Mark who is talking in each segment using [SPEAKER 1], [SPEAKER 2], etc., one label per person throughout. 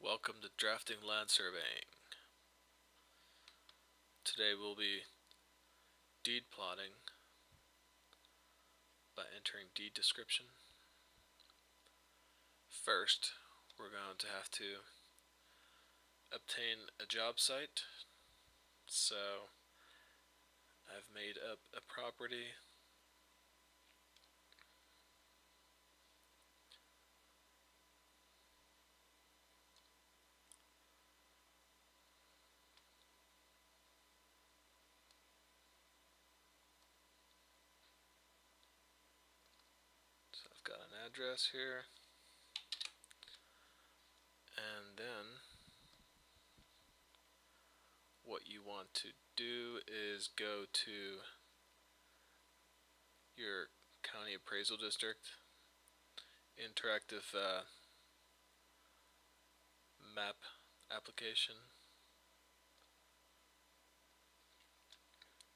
[SPEAKER 1] Welcome to Drafting Land Surveying. Today we'll be deed plotting by entering deed description. First, we're going to have to obtain a job site. So I've made up a property. So I've got an address here. And then what you want to do is go to your county appraisal district, interactive map application.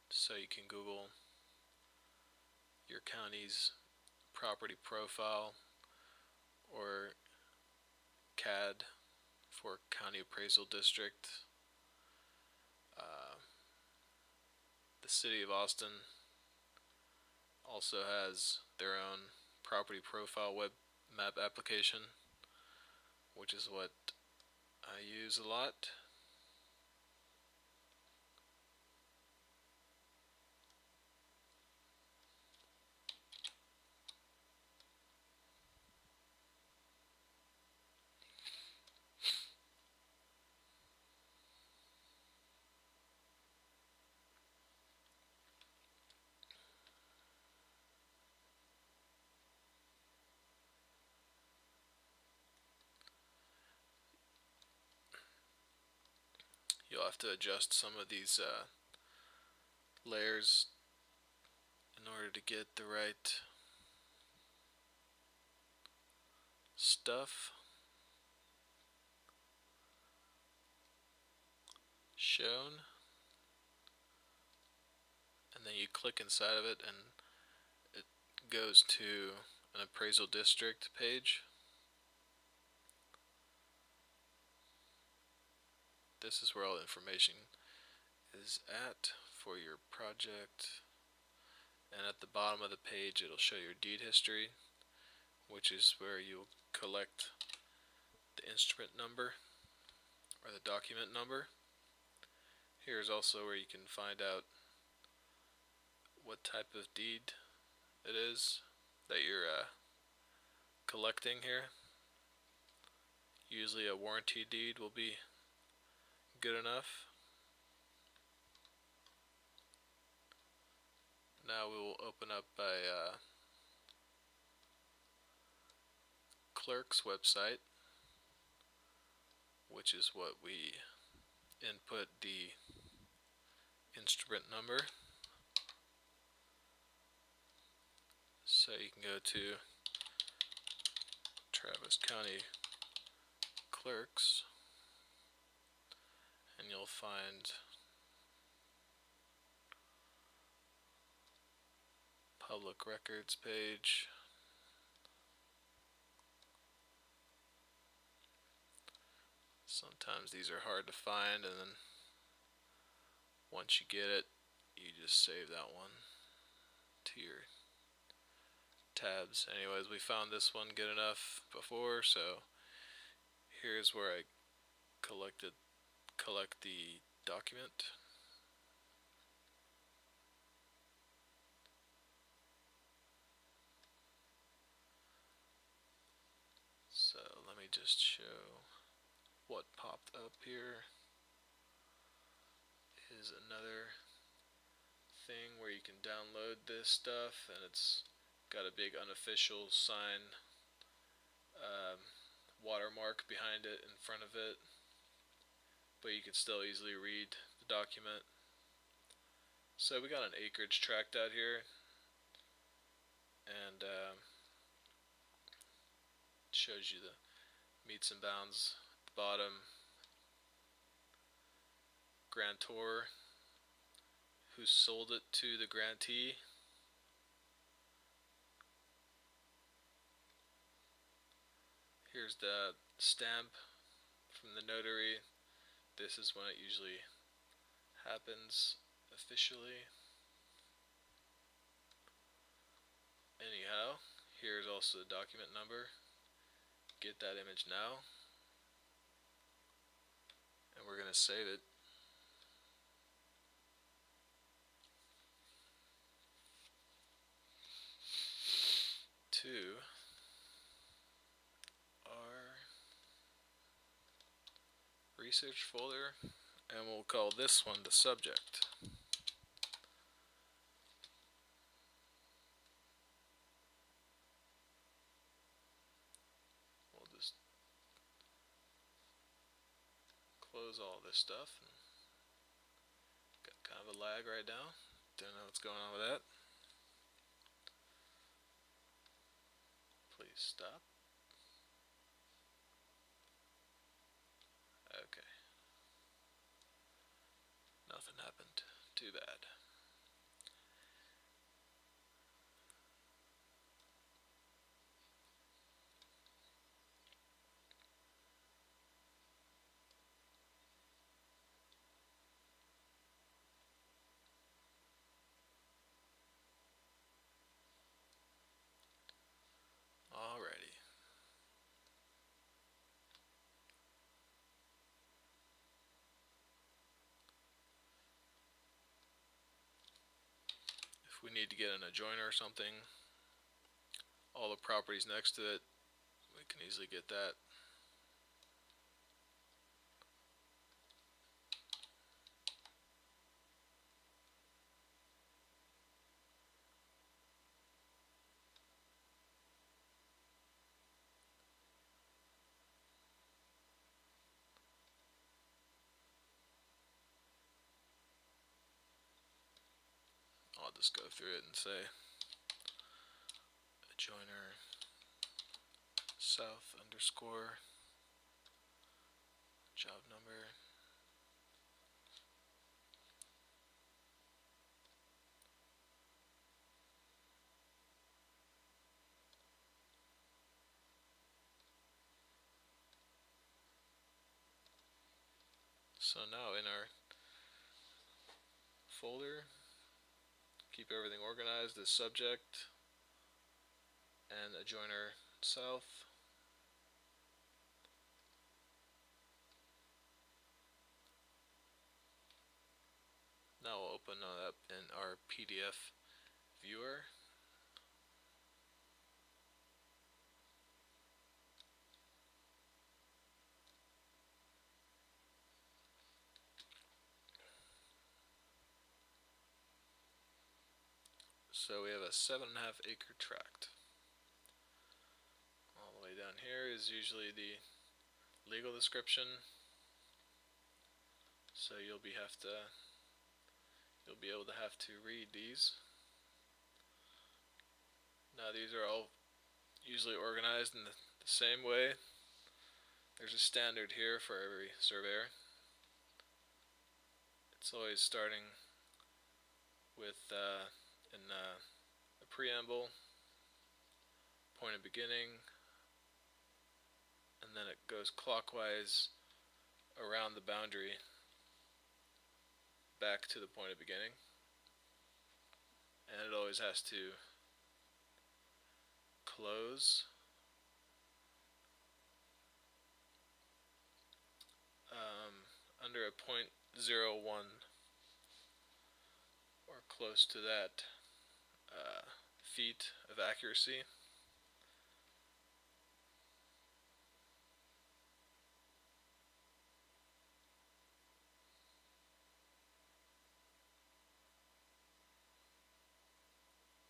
[SPEAKER 1] So you can Google your county's property profile or CAD for County Appraisal District. The City of Austin also has their own property profile web map application, which is what I use a lot. You'll have to adjust some of these layers in order to get the right stuff shown, and then you click inside of it and it goes to an appraisal district page. This is where all the information is at for your project, and at the bottom of the page it'll show your deed history, which is where you'll collect the instrument number or the document number. Here's also where you can find out what type of deed it is that you're collecting here. Usually a warranty deed will be good enough. Now we will open up a clerk's website, which is what we input the instrument number. So you can go to Travis County Clerks and you'll find public records page. Sometimes these are hard to find, and then once you get it, you just save that one to your tabs. Anyways, we found this one good enough before, so here's where I collect the document. So let me just show what popped up here. Is another thing where you can download this stuff, and it's got a big unofficial sign watermark behind it in front of it, but you can still easily read the document. So we got an acreage tract out here, and shows you the meets and bounds at the bottom, grantor, who sold it to the grantee. Here's the stamp from the notary. This is when it usually happens officially. Anyhow, here's also the document number. Get that image now, and we're going to save it. To our research folder, and we'll call this one the subject. We'll just close all this stuff. Got kind of a lag right now. Don't know what's going on with that. Please stop. Okay. Nothing happened. Too bad. Alrighty. If we need to get an adjoiner or something, all the properties next to it, we can easily get that. I'll just go through it and say adjoiner south underscore job number. So now in our folder, keep everything organized, the subject and adjoiner south. Now we'll open that up in our PDF viewer. So we have a 7.5 acre tract. All the way down here is usually the legal description. So you'll be able to have to read these. Now these are all usually organized in the same way. There's a standard here for every surveyor. It's always starting with a preamble, point of beginning, and then it goes clockwise around the boundary back to the point of beginning, and it always has to close under a 0.01 or close to that feet of accuracy.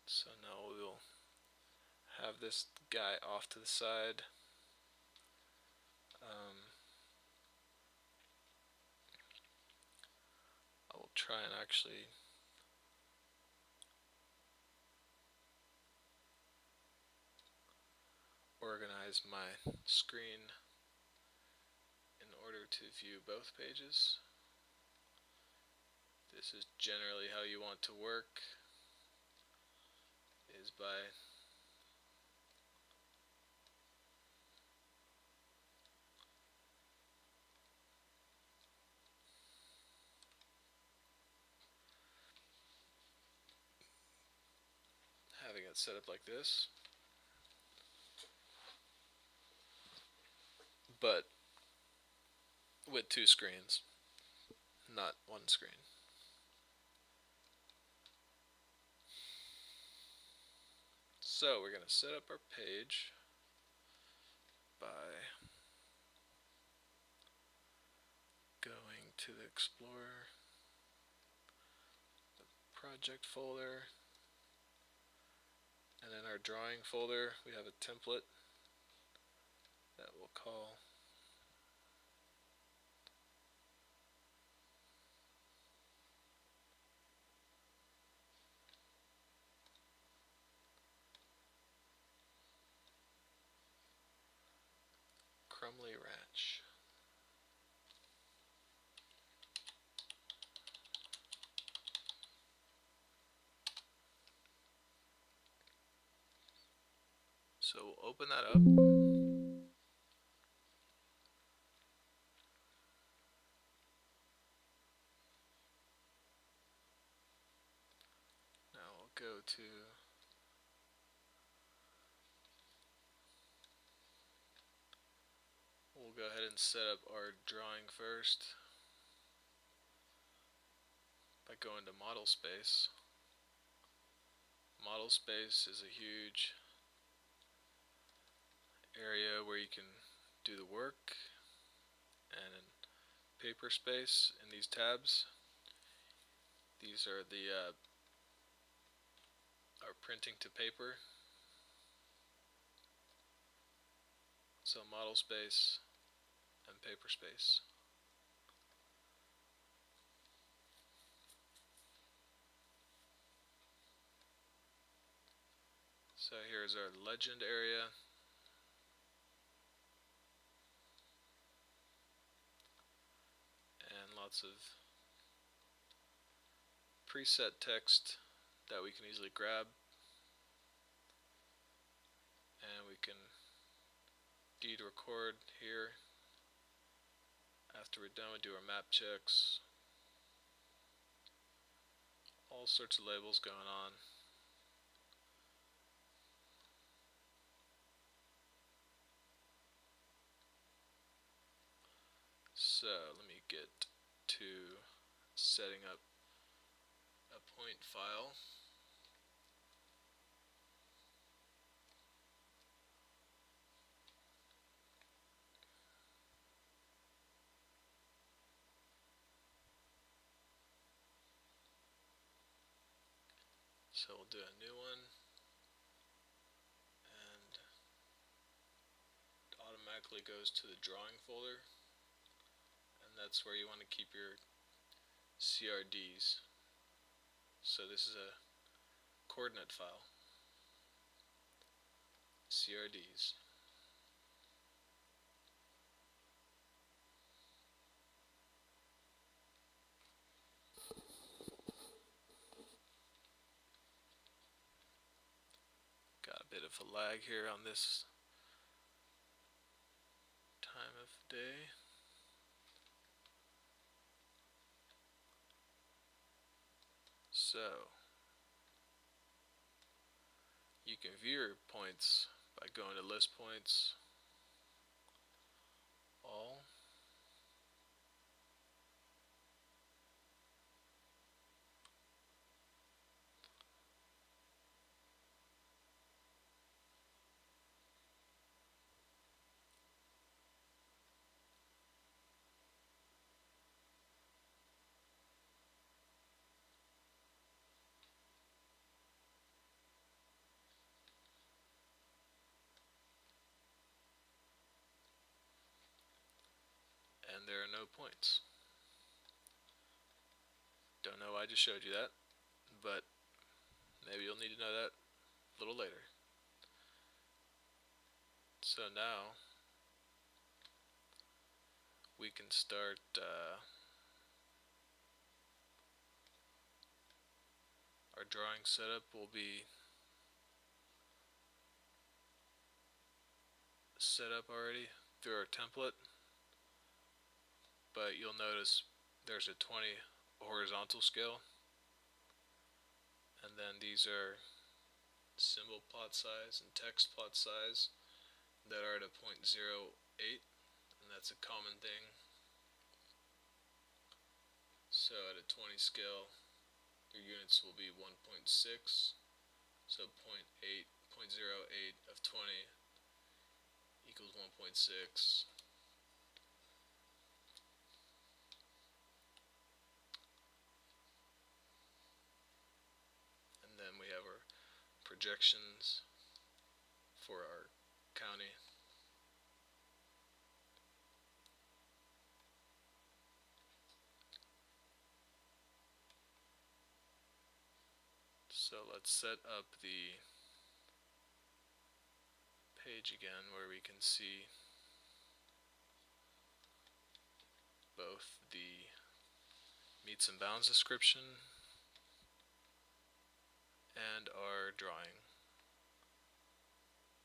[SPEAKER 1] So now we'll have this guy off to the side. I will try and actually organize my screen in order to view both pages. This is generally how you want to work, is by it set up like this, but with two screens, not one screen. So we're going to set up our page by going to the Explorer, the project folder, and in our drawing folder we have a template that we'll call Crumley Ranch. So we'll open that up. Now we'll go to we'll go ahead and set up our drawing first by going to Model Space. Model Space is a huge area where you can do the work, and in Paper Space, in these tabs, these are the our printing to paper. So Model Space and Paper Space. So here's our legend area. And lots of preset text that we can easily grab. And we can deed record here. After we're done, we do our map checks. All sorts of labels going on. So let me get to setting up a point file. So we'll do a new one, and it automatically goes to the drawing folder, and that's where you want to keep your CRDs. So this is a coordinate file, CRDs. Got a bit of a lag here on this time of day. So you can view your points by going to list points, all, and there are no points. Don't know why I just showed you that, but maybe you'll need to know that a little later. So now we can start our drawing setup will be set up already through our template, but you'll notice there's a 20 horizontal scale, and then these are symbol plot size and text plot size that are at a 0.08, and that's a common thing. So at a 20 scale, your units will be 1.6, so 0.08 of 20 equals 1.6. And then we have our projections for our county. So let's set up the page again where we can see both the meets and bounds description and our drawing.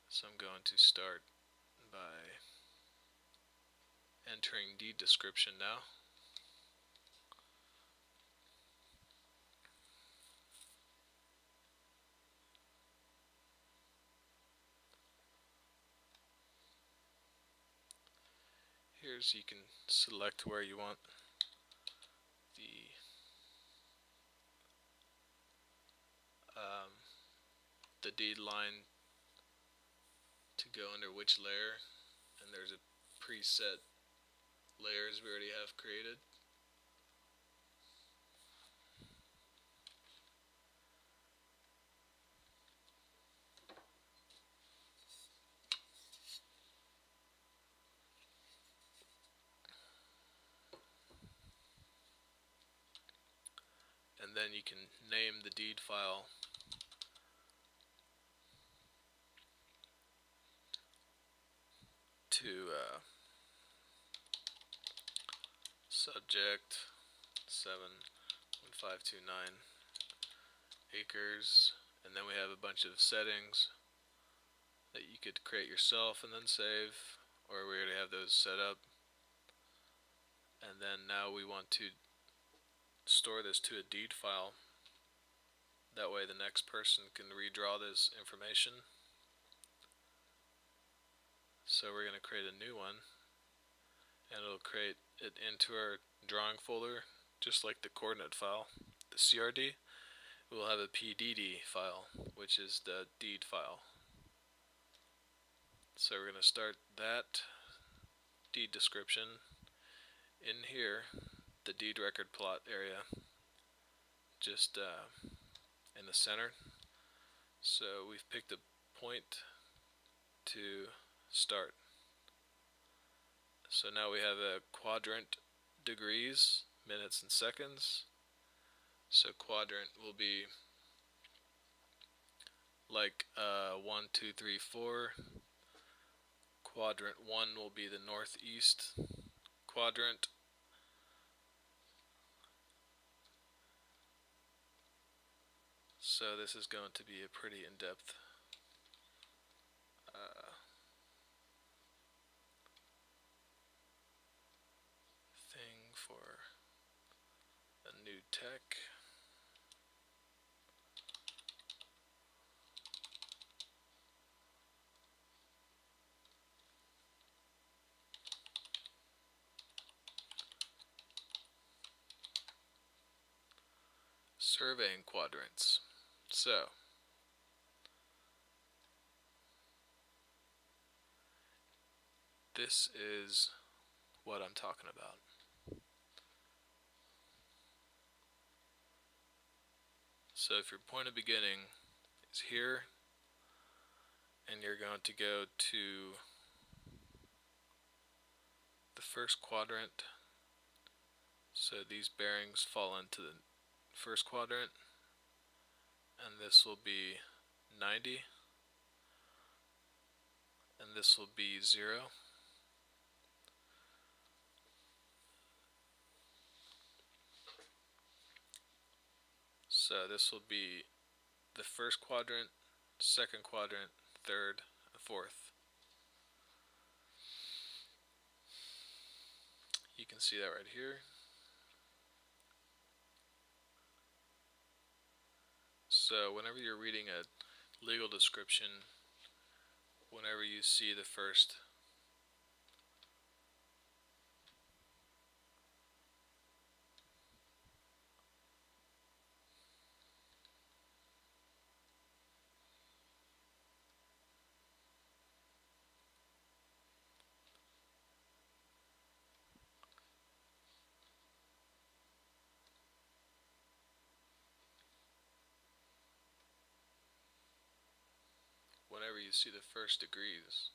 [SPEAKER 1] So I'm going to start by entering deed description now. Here's, you can select where you want the deed line to go under which layer, and there's a preset layers we already have created. And then you can name the deed file to subject 71529 acres, and then we have a bunch of settings that you could create yourself and then save, or we already have those set up. And then now we want to store this to a deed file. That way the next person can redraw this information. So we're going to create a new one, and it'll create it into our drawing folder, just like the coordinate file, the CRD. We'll have a PDD file, which is the deed file. So we're going to start that deed description in here, the deed record plot area, just in the center. So we've picked a point to start. So now we have a quadrant degrees, minutes and seconds. So quadrant will be like 1, 2, 3, 4. Quadrant 1 will be the northeast quadrant. So this is going to be a pretty in-depth thing for a new tech. Surveying quadrants. So this is what I'm talking about. So if your point of beginning is here, and you're going to go to the first quadrant, so these bearings fall into the first quadrant, and this will be 90, and this will be 0. So this will be the first quadrant, second quadrant, third, and fourth. You can see that right here. So whenever you're reading a legal description, whenever you see the first degrees,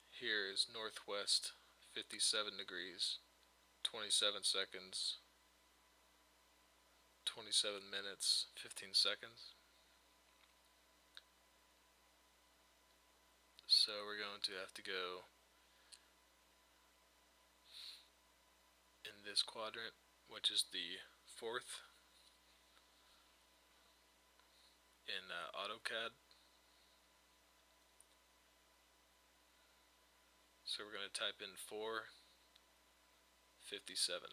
[SPEAKER 1] here is northwest 57 degrees, 27 seconds, 27 minutes, 15 seconds. So we're going to have to go in this quadrant, which is the fourth in AutoCAD. So we're going to type in 457.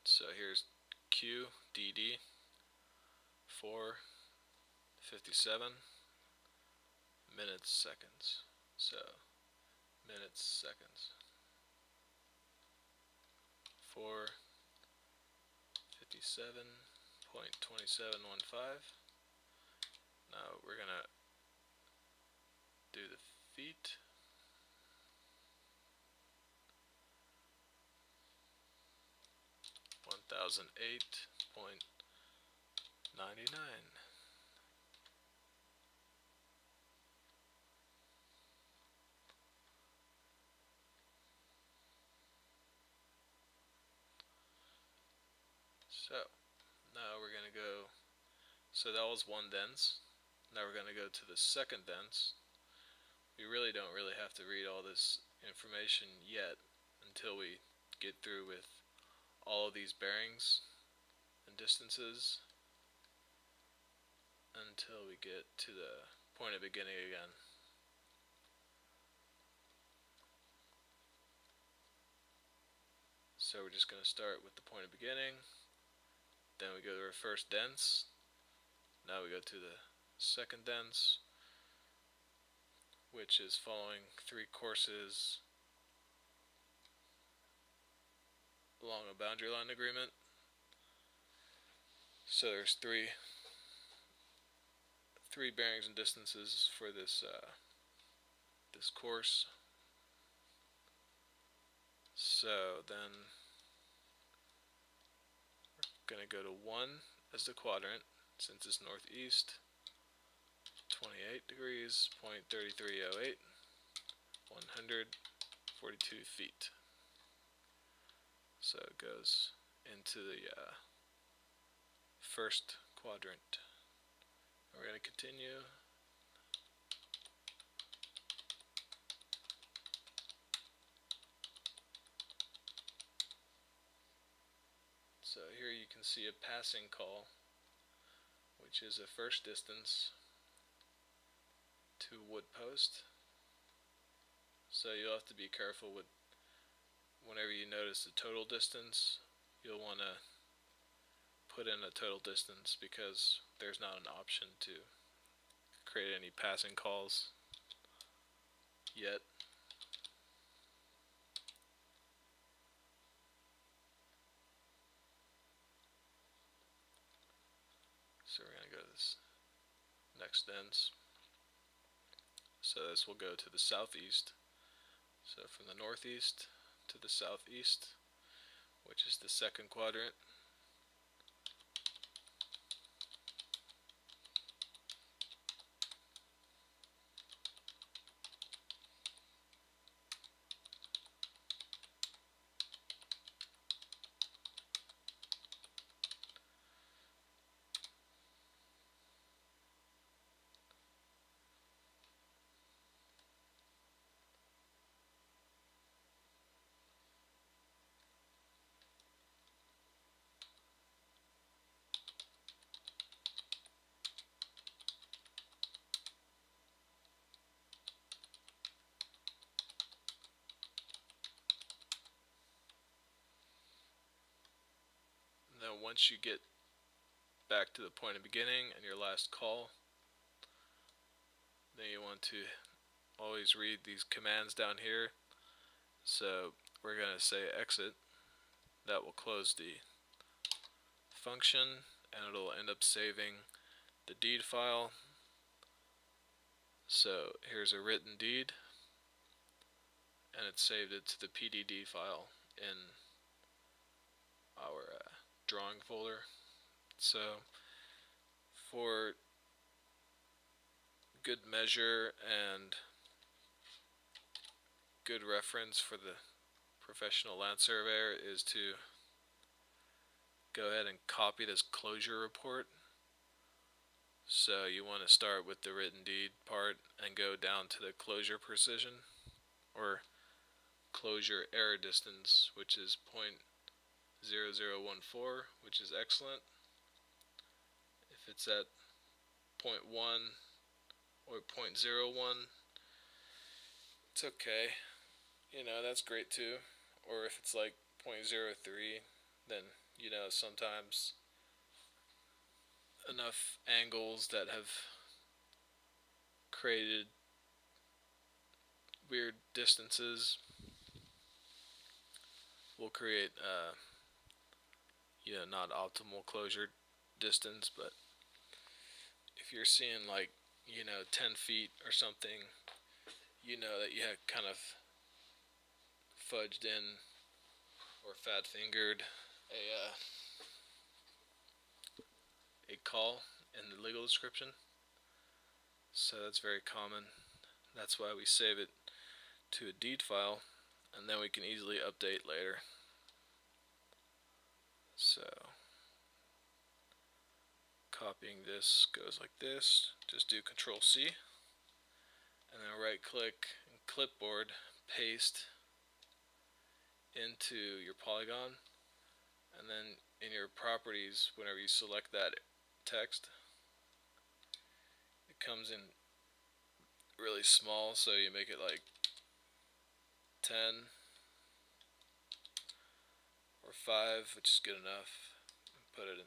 [SPEAKER 1] So here's QDD 457 minutes seconds. So minutes seconds 457.2715. Now we're gonna do the feet. 1008.99. So now we're gonna go, so that was one thence. Now we're gonna go to the second thence. We really don't have to read all this information yet until we get through with all of these bearings and distances, until we get to the point of beginning again. So we're just going to start with the point of beginning, then we go to our first thence, now we go to the second thence, which is following 3 courses along a boundary line agreement. So there's three bearings and distances for this this course. So then we're going to go to 1 as the quadrant, since it's northeast, 28 degrees, 0.3308, 142 feet. So it goes into the first quadrant. And we're going to continue. So here you can see a passing call, which is a first distance to wood post. So you'll have to be careful with, whenever you notice the total distance, you'll want to put in a total distance, because there's not an option to create any passing calls yet. So we're going to go to this next thence. So this will go to the southeast. So from the northeast to the southeast, which is the second quadrant. then once you get back to the point of beginning and your last call, then you want to always read these commands down here. So we're going to say exit. That will close the function and it'll end up saving the deed file. So here's a written deed and it saved it to the PDD file in our drawing folder. So for good measure and good reference for the professional land surveyor is to go ahead and copy this closure report. So you want to start with the written deed part and go down to the closure precision or closure error distance, which is 0.0014, which is excellent. If it's at 0.1 or 0.01, it's okay. You know, that's great too. Or if it's like 0.03, then you know sometimes enough angles that have created weird distances will create you know, not optimal closure distance. But if you're seeing like, you know, 10 feet or something, you know that you have kind of fudged in or fat fingered a call in the legal description. So that's very common. That's why we save it to a deed file and then we can easily update later. So copying this goes like this. Just do Control C and then right click and clipboard, paste into your polygon, and then in your properties, whenever you select that text, it comes in really small, so you make it like 10 or 5, which is good enough. Put it in.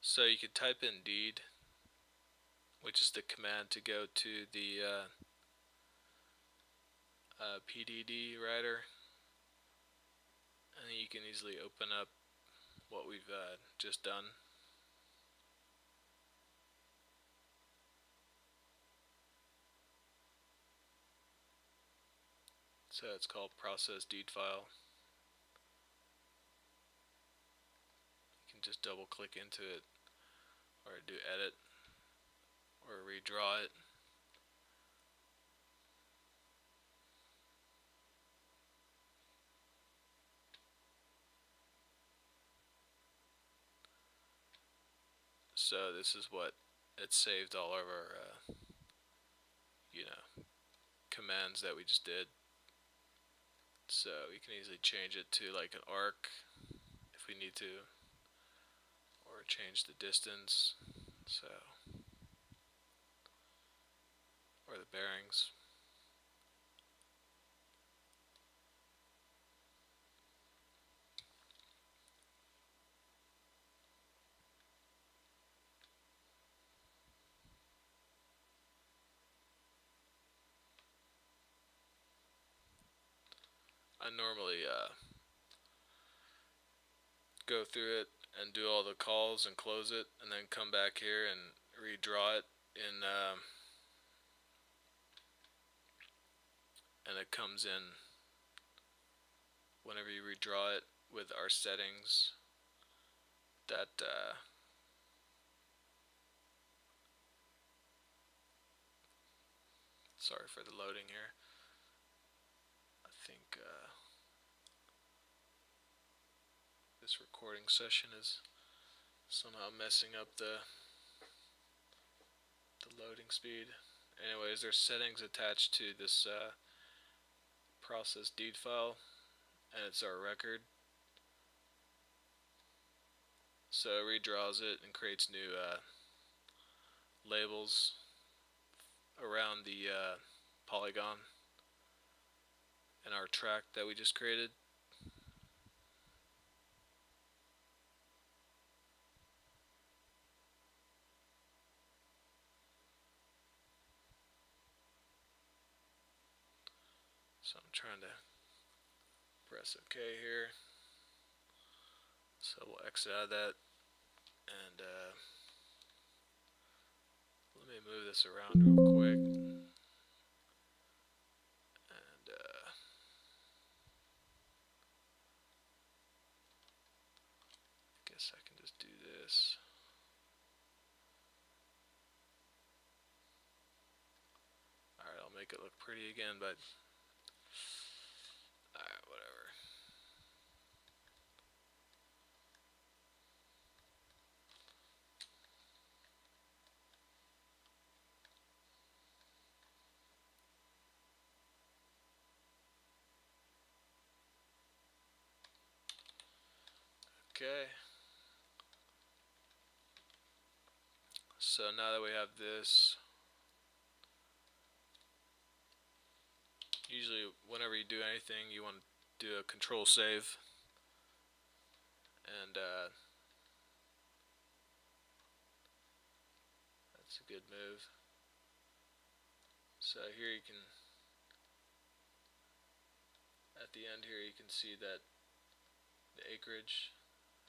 [SPEAKER 1] So you could type in deed, which is the command to go to the PDD writer, and you can easily open up what we've just done. So it's called process deed file. You can just double click into it or do edit or redraw it. So this is what it saved all of our you know, commands that we just did. So we can easily change it to like an arc if we need to, or change the distance, so, or the bearings. I normally go through it and do all the calls and close it, and then come back here and redraw it in, and it comes in whenever you redraw it with our settings. That sorry for the loading here. I think this recording session is somehow messing up the loading speed. Anyways, there's settings attached to this process deed file, and it's our record. So it redraws it and creates new labels around the polygon in our track that we just created. So I'm trying to press OK here. So we'll exit out of that, and let me move this around real quick. And I guess I can just do this. Alright, I'll make it look pretty again, but alright, whatever. Okay. So now that we have this, usually whenever you do anything, you want to do a control save, and that's a good move. So here you can, at the end here, you can see that the acreage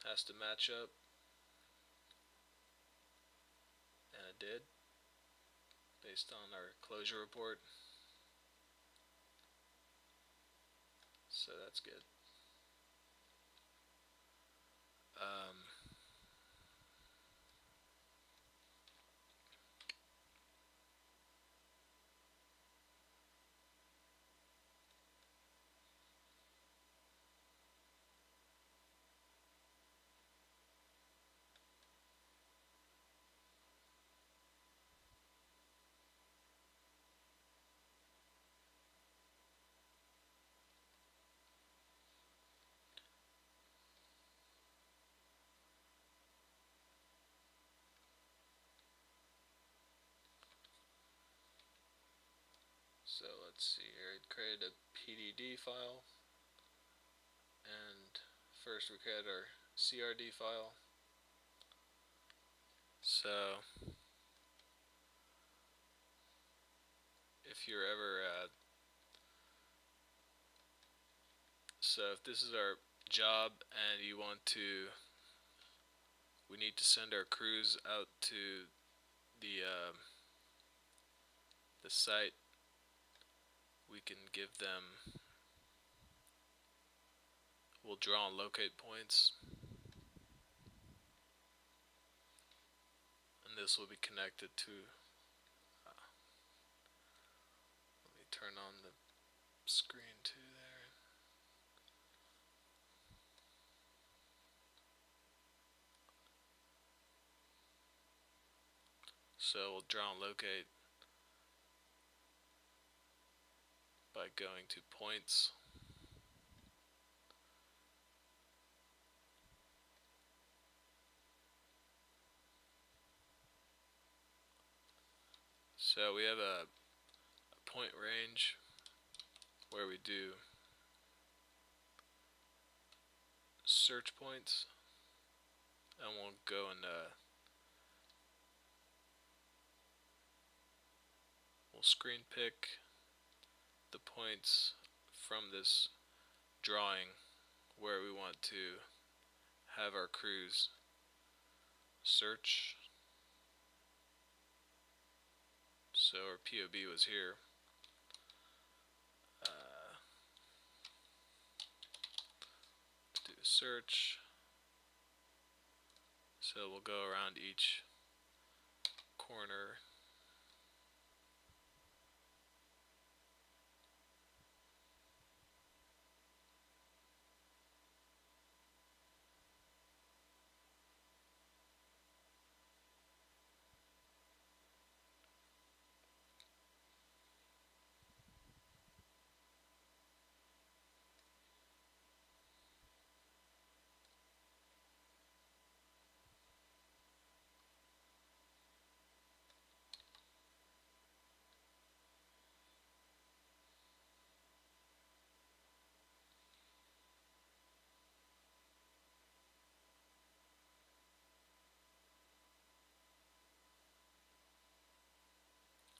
[SPEAKER 1] has to match up, and it did, based on our closure report. So that's good. So let's see here, it created a PDD file, and first we created our CRD file. So if you're ever so if this is our job and you want to, we need to send our crews out to the site, we can give them, we'll draw and locate points, and this will be connected to let me turn on the screen too there. So we'll draw and locate by going to points, so we have a point range where we do search points, and we'll go and we'll screen pick the points from this drawing where we want to have our crews search. So our POB was here. Do a search. So we'll go around each corner.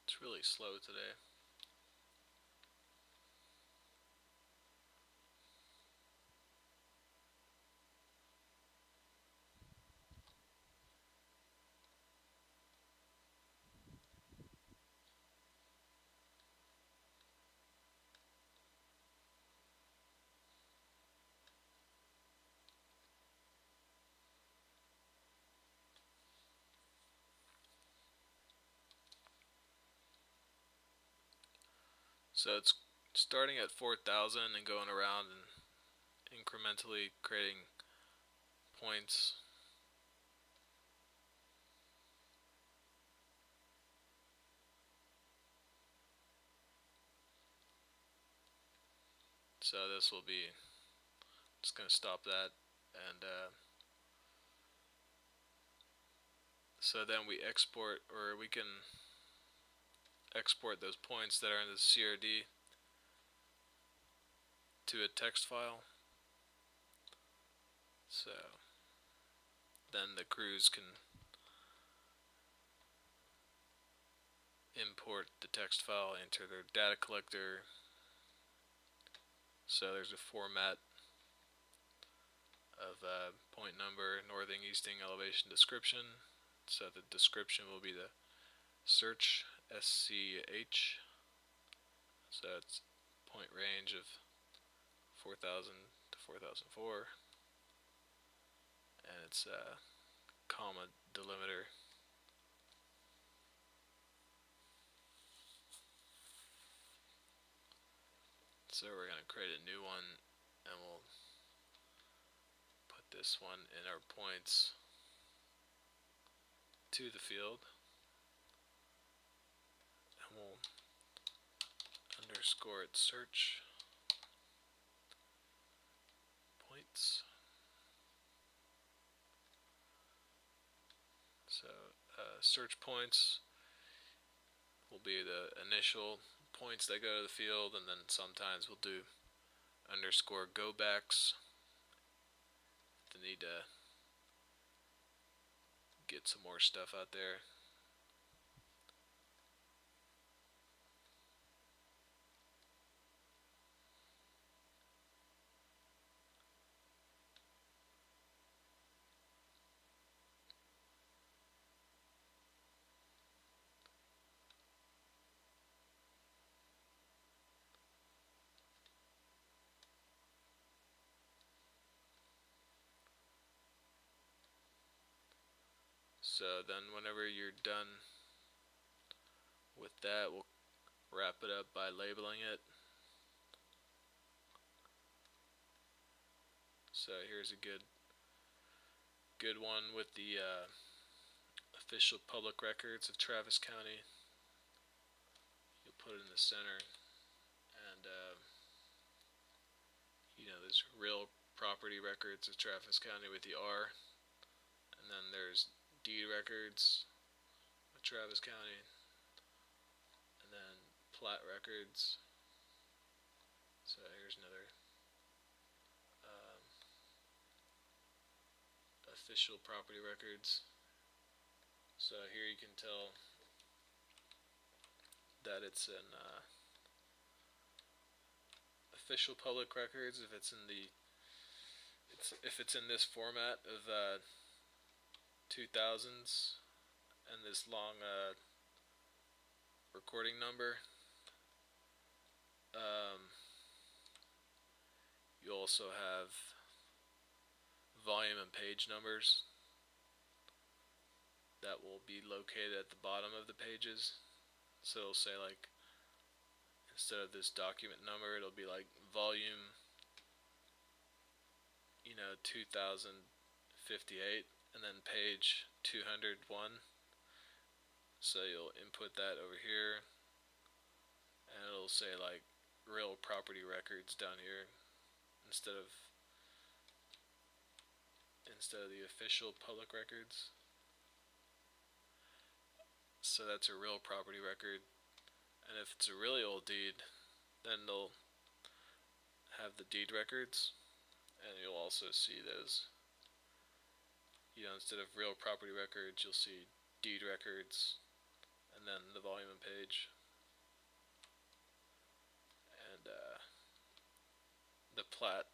[SPEAKER 1] It's really slow today. So it's starting at 4,000 and going around and incrementally creating points. So this will be, just going to stop that, and so then we export, or we can export those points that are in the CRD to a text file. So then the crews can import the text file into their data collector. So there's a format of point number, northing, easting, elevation, description. So the description will be the search, SCH. So it's point range of 4,000 to 4,004, and it's a comma delimiter. So we're going to create a new one, and we'll put this one in our points to the field, and we'll underscore it search points. So search points will be the initial points that go to the field, and then sometimes we'll do underscore go backs if they need to get some more stuff out there. So then whenever you're done with that, we'll wrap it up by labeling it. So here's a good one with the official public records of Travis County. You'll put it in the center, and there's real property records of Travis County with the R, and then there's deed records of Travis County, and then plat records. So here's another official property records. So here you can tell that it's an official public records if it's in this format of 2000s and this long recording number. You also have volume and page numbers that will be located at the bottom of the pages. So it'll say, like, instead of this document number, it'll be like volume 2058, and then page 201. So you'll input that over here, and it'll say like real property records down here instead of the official public records. So that's a real property record, and if it's a really old deed, then they'll have the deed records, and you'll also see those. Instead of real property records, you'll see deed records, and then the volume and page. And the plat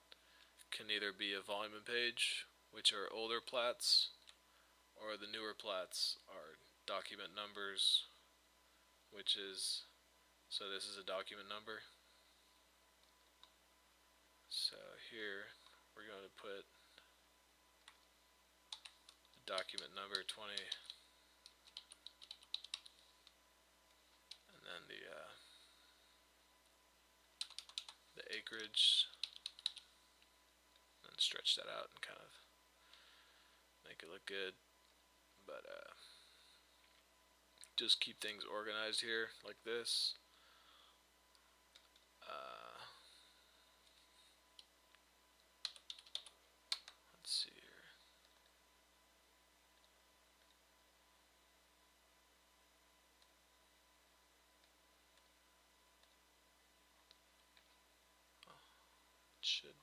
[SPEAKER 1] can either be a volume and page, which are older plats, or the newer plats are document numbers, which is, so this is a document number. So here we're going to put document number 20, and then the acreage, and stretch that out and kind of make it look good. But just keep things organized here like this. Let's see here. It should.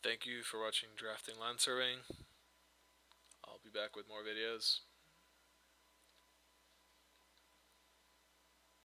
[SPEAKER 1] Thank you for watching Drafting Land Surveying. I'll be back with more videos.